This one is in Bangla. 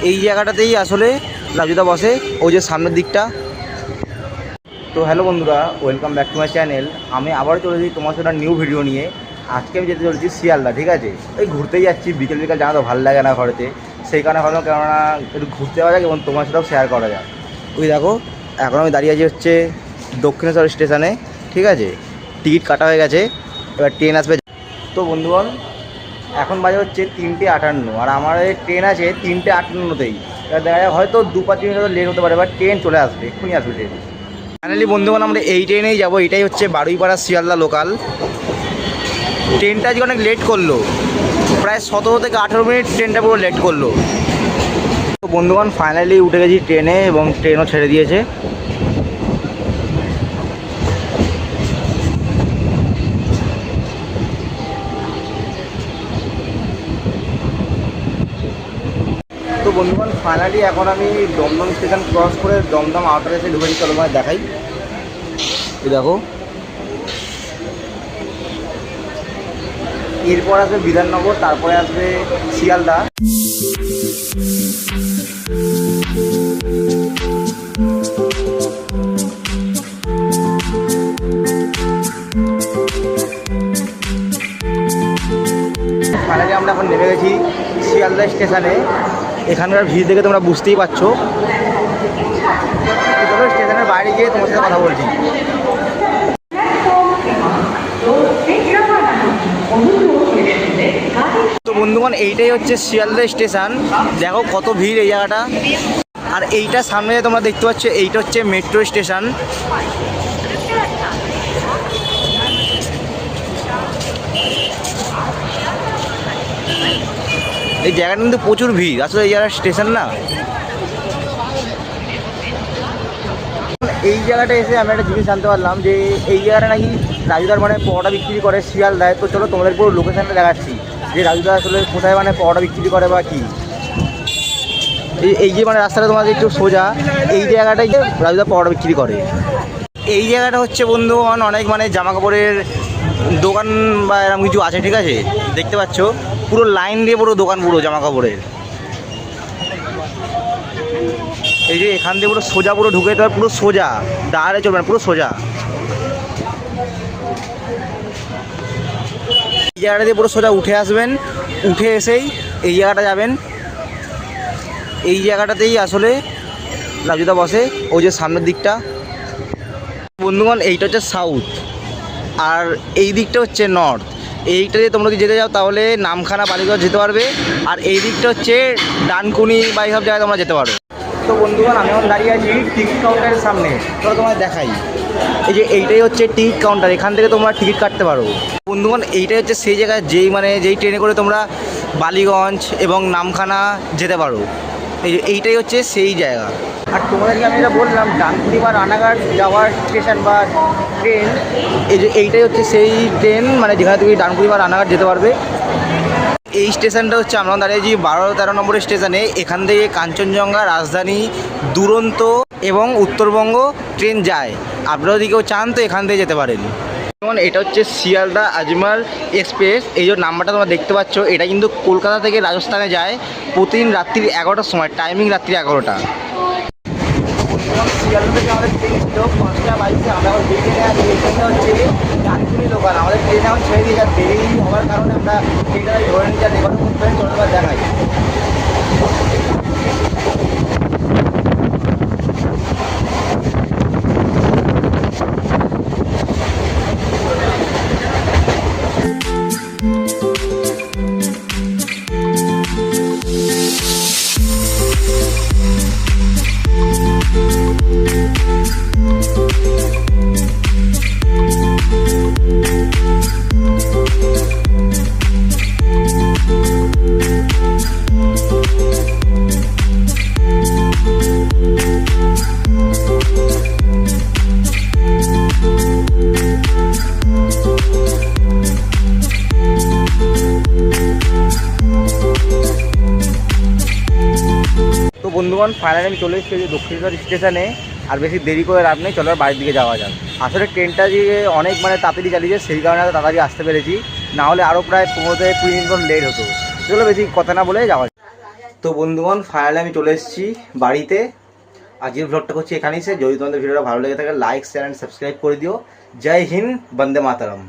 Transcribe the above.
এই জায়গাটাতেই আসলে রাজুদা বসে, ওই যে সামনের দিকটা। তো হ্যালো বন্ধুরা, welcome back to my channel. আমি আবার চলে যাই তোমার সাথে নিউ ভিডিও নিয়ে। আজকে আমি যেতে চলেছি শিয়ালদা, ঠিক আছে। ওই ঘুরতেই যাচ্ছি, বিকেল বিকেল জানা তো ভালো লাগে না ঘরেতে, সেই কারণে ভাবলাম কেননা একটু ঘুরতে যাওয়া যাক এবং তোমার সাথেও শেয়ার করা যাক। ওই দেখো, এখন আমি দাঁড়িয়ে আছি হচ্ছে দক্ষিণেশ্বর স্টেশনে, ঠিক আছে। টিকিট কাটা হয়ে গেছে, এবার ট্রেন আসবে। তো বন্ধুগণ, এখন বাজে হচ্ছে 3:58, আর আমার ট্রেন আছে 3:58তেই। এবার দেখা যায় হয়তো 2-5 মিনিট লেট হতে পারে, এবার ট্রেন চলে আসবে, এক্ষুনি আসবে ট্রেন। ফাইনালি বন্ধুগণ, আমরা এই ট্রেনেই যাবো। এটাই হচ্ছে বারুইপাড়া শিয়ালদা লোকাল। ট্রেনটা আজকে অনেক লেট করলো, প্রায় 17 থেকে 18 মিনিট ট্রেনটা পুরো লেট করলো। তো বন্ধুগণ, ফাইনালি উঠে গেছি ট্রেনে এবং ট্রেনও ছেড়ে দিয়েছে। তো বন্ধুগণ, ফাইনালি এখন আমি দমদম স্টেশন ক্রস করে দমদম আউটার এসে ঢুকেছি। চলো মানে দেখাই। এই দেখো, এরপর আসবে বিধাননগর, তারপরে আসবে শিয়ালদা। ফাইনালি আমরা এখন নেমে গেছি শিয়ালদা স্টেশনে। এখানকার ভিড় দেখে তোমরা বুঝতেই পারছো। চলো স্টেশনের বাইরে গিয়ে তোমার সাথে কথা বলছি। তো বন্ধুগণ, এইটাই হচ্ছে শিয়ালদা স্টেশন। দেখো কত ভিড় এই জায়গাটা। আর এইটা সামনে তোমরা দেখতে পাচ্ছ, এইটা হচ্ছে মেট্রো স্টেশন। এই জায়গাটা কিন্তু প্রচুর ভিড়, আসলে এই জায়গার স্টেশন না। এই জায়গাটা এসে আমি একটা জিনিস জানতে পারলাম যে এই জায়গাটা নাকি রাজুদার মানে পরোটা বিক্রি করে শিয়ালদায়। তো চলো তোমাদের পুরো লোকেশানটা দেখাচ্ছি যে রাজুদা আসলে কোথায় মানে পরোটা বিক্রি করে বা কী। এই যে মানে রাস্তাটা তোমাদের একটু সোজা, এই জায়গাটায় রাজুদা পরোটা বিক্রি করে। এই জায়গাটা হচ্ছে বন্ধুগণ অনেক মানে জামা কাপড়ের দোকান বা এরকম কিছু আছে, ঠিক আছে। দেখতে পাচ্ছ পুরো লাইন দিয়ে পুরো দোকান, পুরো জামা কাপড়ের। এই যে এখান দিয়ে পুরো সোজা পুরো ঢুকে যেতে হবে, পুরো সোজা, দাঁড়ালে চলবে না, পুরো সোজা। এই জায়গাটা দিয়ে পুরো সোজা উঠে আসবেন, উঠে এসেই এই জায়গাটা যাবেন। এই জায়গাটাতেই আসলে রাজুদা বসে, ওই যে সামনের দিকটা। বন্ধুগণ, এইটা হচ্ছে সাউথ আর এই দিকটা হচ্ছে নর্থ। এইটা দিয়ে তোমরা যদি যেতে যাও তাহলে নামখানা, বালিগঞ্জ যেতে পারবে। আর এই দিকটা হচ্ছে ডানকুনি বা এইসব জায়গায় তোমরা যেতে পারো। তো বন্ধুগণ, আমি এখন দাঁড়িয়ে আছি টিকিট কাউন্টারের সামনে। তোমরা তোমায় দেখাই, এই যে এইটাই হচ্ছে টিকিট কাউন্টার, এখান থেকে তোমরা টিকিট কাটতে পারো। বন্ধুগণ, এইটাই হচ্ছে সেই জায়গায় যেই ট্রেনে করে তোমরা বালিগঞ্জ এবং নামখানা যেতে পারো। এইটাই হচ্ছে সেই জায়গা। আর তোমাদেরকে আমি যেটা বললাম ডানকুনি বা রানাঘাট যাওয়ার স্টেশন বা ট্রেন, এইটাই হচ্ছে সেই ট্রেন মানে যেখানে তুমি ডানকুনি বা রানাঘাট যেতে পারবে। এই স্টেশনটা হচ্ছে আমরা দাঁড়িয়েছি 12-13 নম্বর স্টেশনে। এখান থেকে কাঞ্চনজঙ্ঘা, রাজধানী, দুরন্ত এবং উত্তরবঙ্গ ট্রেন যায়। আপনারা যদি কেউ চান তো এখান থেকে যেতে পারেন। যেমন এটা হচ্ছে শিয়ালদা আজমাল এক্সপ্রেস। এই যে নাম্বারটা তোমরা দেখতে পাচ্ছ, এটা কিন্তু কলকাতা থেকে রাজস্থানে যায় প্রতিদিন রাত্রি 11টার সময়, টাইমিং রাত্রি 11টা। শিয়ালদা থেকে আমাদের ট্রেন ছিল 5:22, আমরা এখন যে ট্রেনে আছি এই ট্রেনটা হচ্ছে ডানকুনি লোকাল। আমাদের ট্রেন এখন ছেড়ে দিয়ে যাচ্ছে, দেরি হওয়ার কারণে আমরা ট্রেনটা ধরে নিয়ে যাচ্ছি। এবার করতে চলে এবার দেখাই। বন্ধুগণ, ফাইনালি আমি চলে এসেছি দক্ষিণেশ্বর স্টেশনে। আর বেশি দেরি করে লাভ নেই, চলো বাড়ির দিকে যাওয়া যাক। আসলে ট্রেনটা যে অনেক মানে তাড়াতাড়ি চালিয়েছে, সেই কারণে তাড়াতাড়ি আসতে পেরেছি, না হলে আরও প্রায় 15 থেকে 20 মিনিট লেট হতো। চলো বেশি কথা না বলে যাওয়া যাক। তো বন্ধুগণ ফাইনালি আমি চলে এসেছি বাড়িতে। আজকের ভ্লগটা করছি এখানেই। যদি তোমাদের ভিডিওটা ভালো লেগে থাকে লাইক শেয়ার অ্যান্ড সাবস্ক্রাইব করে দিও। জয় হিন্দ, বন্দে মাতরম।